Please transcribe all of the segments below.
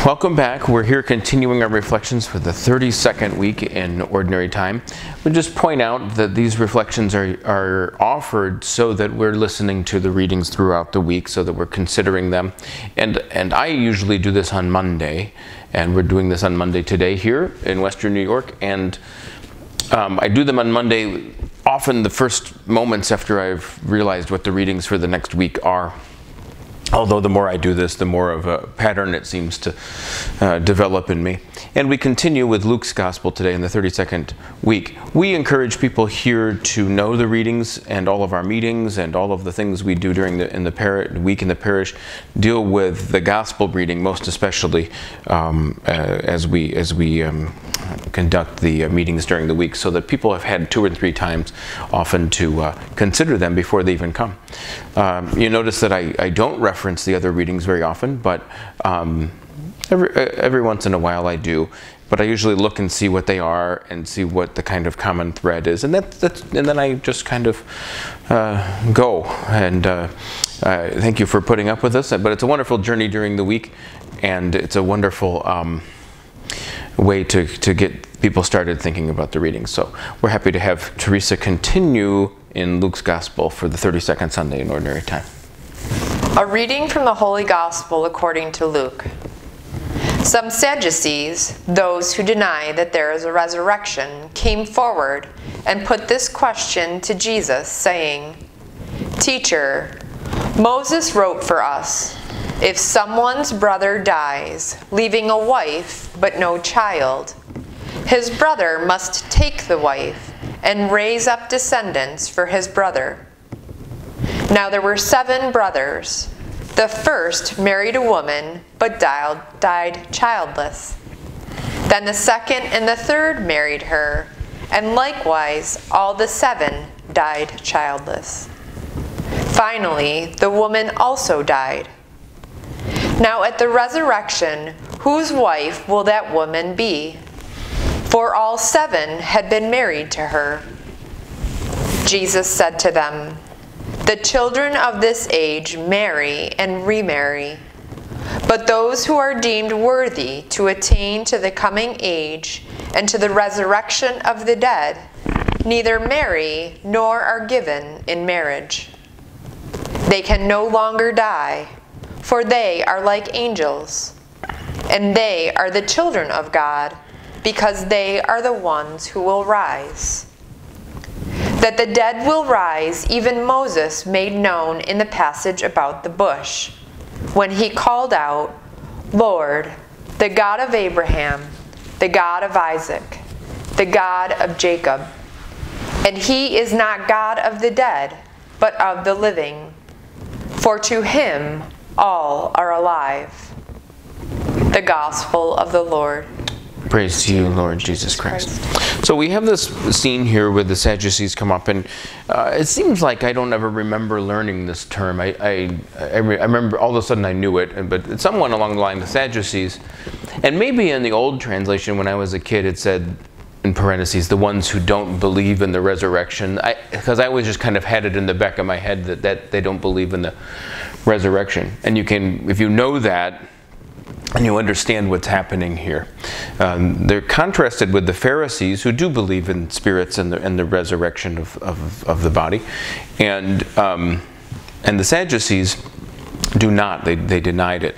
Welcome back. We're here continuing our reflections for the 32nd week in Ordinary Time. We just point out that these reflections are offered so that we're listening to the readings throughout the week, so that we're considering them. And I usually do this on Monday, and we're doing this on Monday today here in Western New York. And I do them on Monday, often the first moments after I've realized what the readings for the next week are. Although the more I do this, the more of a pattern it seems to develop in me. And we continue with Luke's Gospel today in the 32nd week. We encourage people here to know the readings and all of our meetings and all of the things we do during the week in the parish deal with the Gospel reading, most especially as we conduct the meetings during the week, so that people have had 2 or 3 times often to consider them before they even come. You notice that I don't reference the other readings very often, but every once in a while I do. But I usually look and see what they are and see what the kind of common thread is, and then I just kind of go. And thank you for putting up with us. But it's a wonderful journey during the week, and it's a wonderful way to get people started thinking about the readings. So we're happy to have Teresa continue in Luke's Gospel for the 32nd Sunday in Ordinary Time. A reading from the Holy Gospel according to Luke. Some Sadducees, those who deny that there is a resurrection, came forward and put this question to Jesus, saying, "Teacher, Moses wrote for us, if someone's brother dies, leaving a wife but no child, his brother must take the wife and raise up descendants for his brother. Now there were 7 brothers. The first married a woman, but died childless. Then the second and the third married her, and likewise all the 7 died childless. Finally, the woman also died. Now at the resurrection, whose wife will that woman be? For all 7 had been married to her." Jesus said to them, "The children of this age marry and remarry, but those who are deemed worthy to attain to the coming age and to the resurrection of the dead neither marry nor are given in marriage. They can no longer die, for they are like angels, and they are the children of God, because they are the ones who will rise. That the dead will rise, even Moses made known in the passage about the bush, when he called out, 'Lord, the God of Abraham, the God of Isaac, the God of Jacob.' And he is not God of the dead, but of the living. For to him all are alive." The Gospel of the Lord. Praise to you, Lord Jesus Christ. So we have this scene here where the Sadducees come up, and it seems like I don't ever remember learning this term. I remember all of a sudden I knew it, but it's someone along the line of Sadducees. And maybe in the old translation when I was a kid it said, in parentheses, the ones who don't believe in the resurrection, because I always just kind of had it in the back of my head that they don't believe in the resurrection. And you can, if you know that, and you understand what's happening here. They're contrasted with the Pharisees, who do believe in spirits and the resurrection of the body, and the Sadducees do not. They denied it.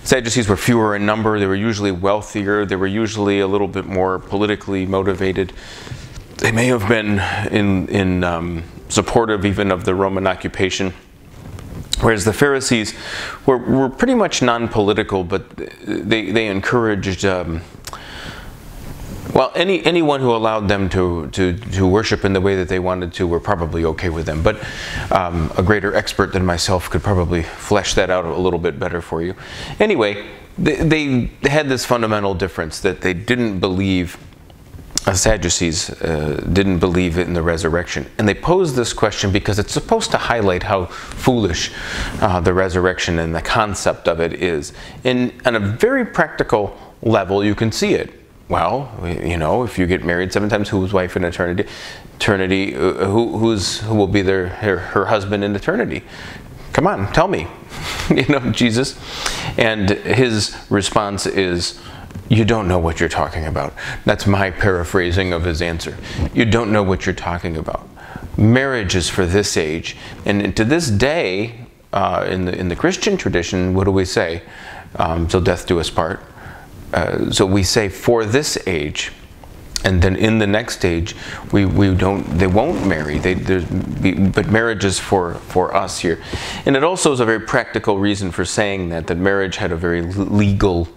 Sadducees were fewer in number. They were usually wealthier. They were usually a little bit more politically motivated. They may have been in supportive even of the Roman occupation. Whereas the Pharisees were pretty much non-political, but they encouraged, well, anyone who allowed them to worship in the way that they wanted to were probably okay with them. But a greater expert than myself could probably flesh that out a little bit better for you. Anyway, they had this fundamental difference, that they didn't believe, Sadducees didn't believe in the resurrection. And they posed this question because it's supposed to highlight how foolish the resurrection and the concept of it is. And on a very practical level, you can see it. Well, you know, if you get married 7 times, whose wife in eternity? Who will be her husband in eternity? Come on, tell me. Jesus? And his response is, you don't know what you're talking about. That's my paraphrasing of his answer. You don't know what you're talking about. Marriage is for this age. And to this day, in the Christian tradition, what do we say? Till death do us part. So we say for this age. And then in the next age, they won't marry. But marriage is for us here. And it also is a very practical reason for saying that marriage had a very legal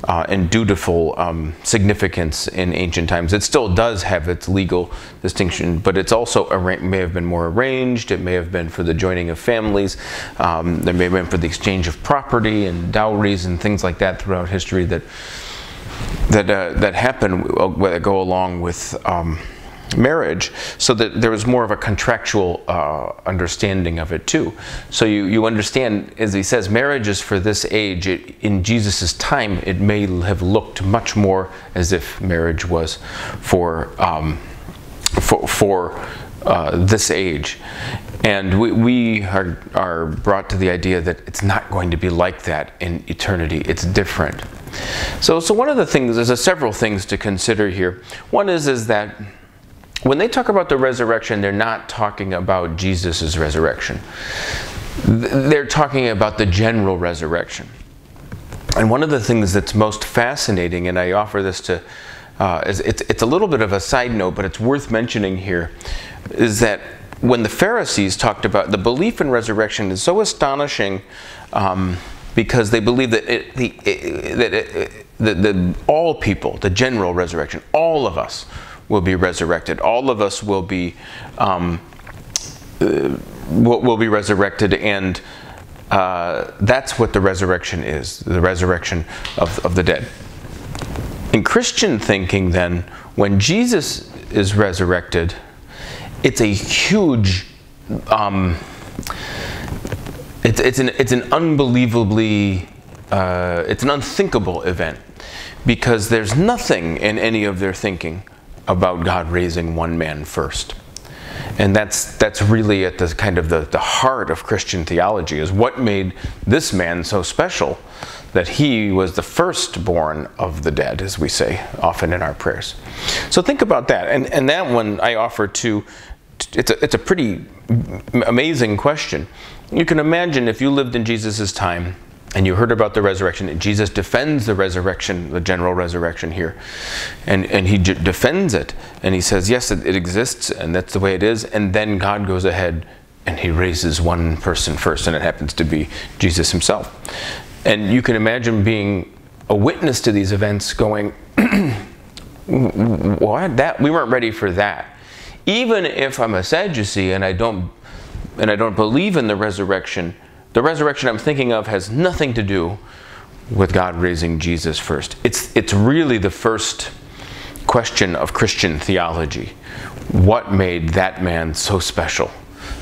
and dutiful significance in ancient times. It still does have its legal distinction, but it's also may have been more arranged. It may have been for the joining of families. There may have been for the exchange of property and dowries and things like that throughout history that happen, that go along with marriage, so that there was more of a contractual understanding of it too. So you understand, as he says, marriage is for this age. In Jesus' time, it may have looked much more as if marriage was for this age. And we are brought to the idea that it's not going to be like that in eternity. It's different. So one of the things, there's several things to consider here. One is that when they talk about the resurrection, they're not talking about Jesus' resurrection. They're talking about the general resurrection. And one of the things that's most fascinating, and I offer this to, it's a little bit of a side note, but it's worth mentioning here, is that when the Pharisees talked about the belief in resurrection is so astonishing, because they believe that all people, the general resurrection, all of us will be resurrected. All of us will be resurrected, and that's what the resurrection is, the resurrection of the dead. In Christian thinking, then, when Jesus is resurrected, it's a huge, it's an unbelievably, it's an unthinkable event, because there's nothing in any of their thinking about God raising one man first. And that's really at the kind of the heart of Christian theology, is what made this man so special, that he was the firstborn of the dead, as we say often in our prayers. So think about that. And that one I offer to, it's a pretty amazing question. You can imagine if you lived in Jesus' time and you heard about the resurrection, and Jesus defends the resurrection, the general resurrection here, and he defends it, and he says, yes, it exists, and that's the way it is, and then God goes ahead and he raises one person first, and it happens to be Jesus himself. And you can imagine being a witness to these events going, what? We weren't ready for that. Even if I'm a Sadducee and I don't believe in the resurrection I'm thinking of has nothing to do with God raising Jesus first. It's really the first question of Christian theology. What made that man so special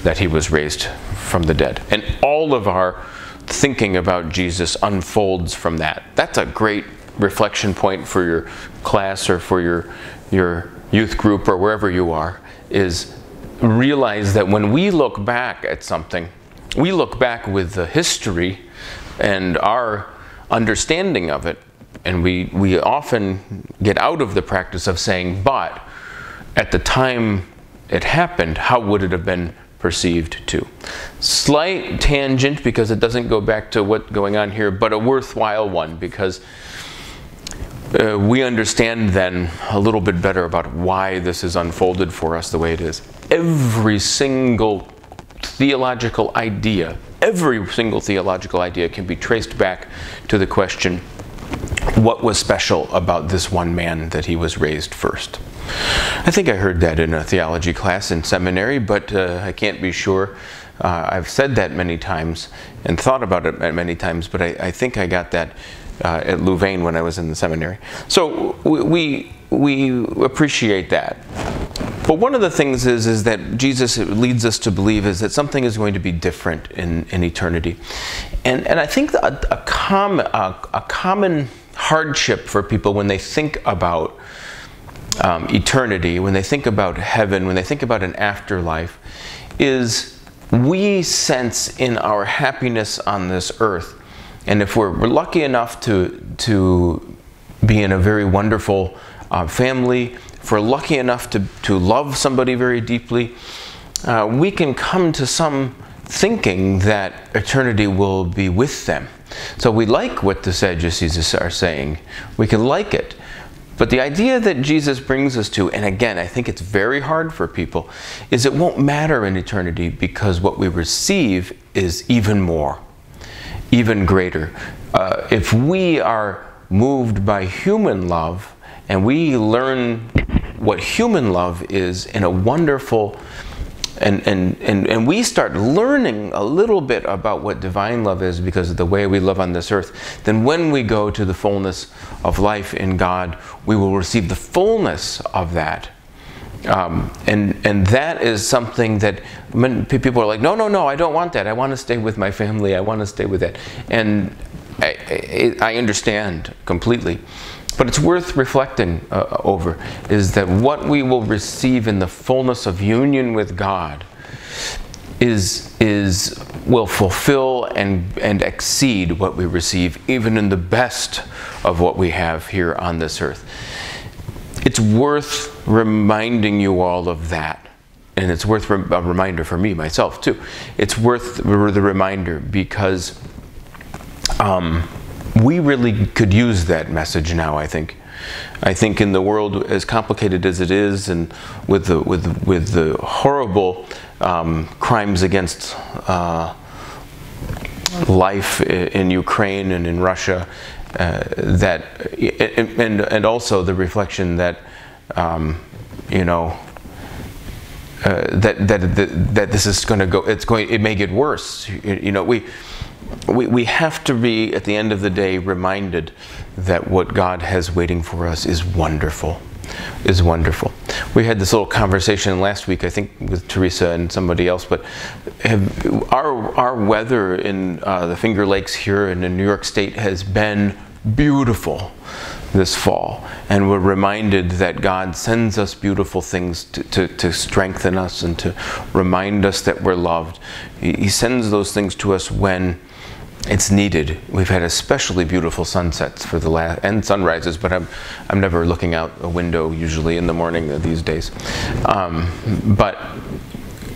that he was raised from the dead? And all of our thinking about Jesus unfolds from that. That's a great reflection point for your class or for your youth group or wherever you are, is realize that when we look back at something, we look back with the history and our understanding of it, and we often get out of the practice of saying, but at the time it happened, how would it have been perceived too? Slight tangent, because it doesn't go back to what's going on here, but a worthwhile one, because we understand then a little bit better about why this is unfolded for us the way it is. Every single theological idea can be traced back to the question, what was special about this one man that he was raised first? I think I heard that in a theology class in seminary, but I can't be sure. I've said that many times and thought about it many times, but I think I got that at Louvain when I was in the seminary. So we appreciate that. But one of the things is that Jesus leads us to believe is that something is going to be different in eternity. And I think a common hardship for people when they think about eternity, when they think about heaven, when they think about an afterlife, is we sense in our happiness on this earth, and if we're lucky enough to be in a very wonderful family, if we're lucky enough to love somebody very deeply, we can come to some thinking that eternity will be with them. So we like what the Sadducees are saying. We can like it. But the idea that Jesus brings us to, and again, I think it's very hard for people, is it won't matter in eternity because what we receive is even more, even greater. If we are moved by human love and we learn what human love is in a wonderful, and we start learning a little bit about what divine love is because of the way we live on this earth, then when we go to the fullness of life in God, we will receive the fullness of that. And that is something that people are like, no, I don't want that. I want to stay with my family. I want to stay with that. And I understand completely. But it's worth reflecting over, is that what we will receive in the fullness of union with God will fulfill and exceed what we receive even in the best of what we have here on this earth. It's worth reminding you all of that. And it's worth a reminder for me, myself, too. It's worth the reminder because we really could use that message now, I think. I think in the world as complicated as it is, and with the horrible crimes against life in Ukraine and in Russia, and also the reflection that that this is going to go. It may get worse. We have to be, at the end of the day, reminded that what God has waiting for us is wonderful. Is wonderful. We had this little conversation last week, I think, with Teresa and somebody else, but our weather in the Finger Lakes here and in New York State has been beautiful this fall, and we're reminded that God sends us beautiful things to strengthen us and to remind us that we're loved. He sends those things to us when it's needed. We've had especially beautiful sunsets for the last, and sunrises, but I'm never looking out a window usually in the morning these days. But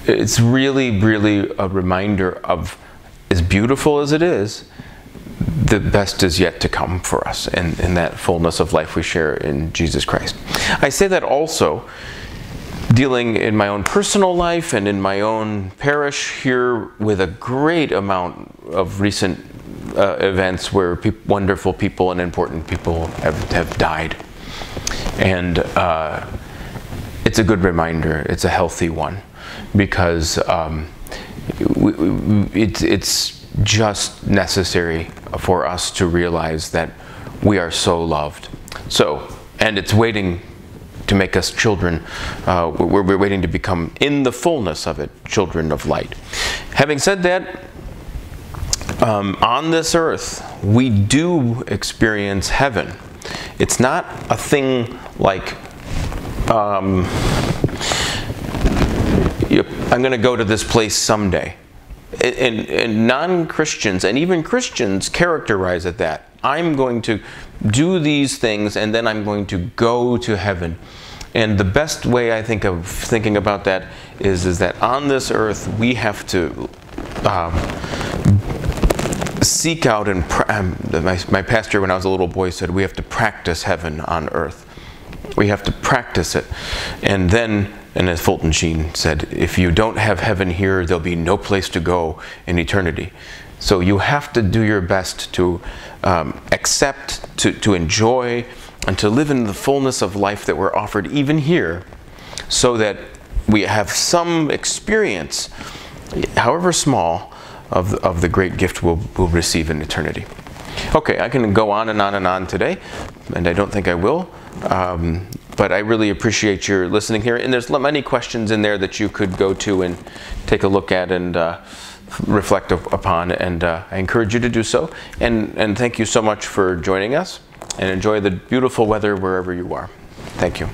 it's really, really a reminder of, as beautiful as it is, the best is yet to come for us in that fullness of life we share in Jesus Christ. I say that also dealing in my own personal life and in my own parish here with a great amount of recent events where wonderful people and important people have died. And it's a good reminder. It's a healthy one, because it's just necessary for us to realize that we are so loved. And it's waiting to make us children. We're waiting to become, in the fullness of it, children of light. Having said that, on this earth, we do experience heaven. It's not a thing like, I'm going to go to this place someday. And non-Christians and even Christians characterize it that. I'm going to do these things and then I'm going to go to heaven. And the best way I think of thinking about that is that on this earth we have to seek out and my pastor when I was a little boy said we have to practice heaven on earth. We have to practice it. And then, and as Fulton Sheen said, if you don't have heaven here, there'll be no place to go in eternity. So you have to do your best to accept, to enjoy, and to live in the fullness of life that we're offered even here, so that we have some experience, however small, of the great gift we'll receive in eternity. Okay, I can go on and on and on today, and I don't think I will. But I really appreciate your listening here. And there's many questions in there that you could go to and take a look at and reflect upon. And I encourage you to do so. And thank you so much for joining us. And enjoy the beautiful weather wherever you are. Thank you.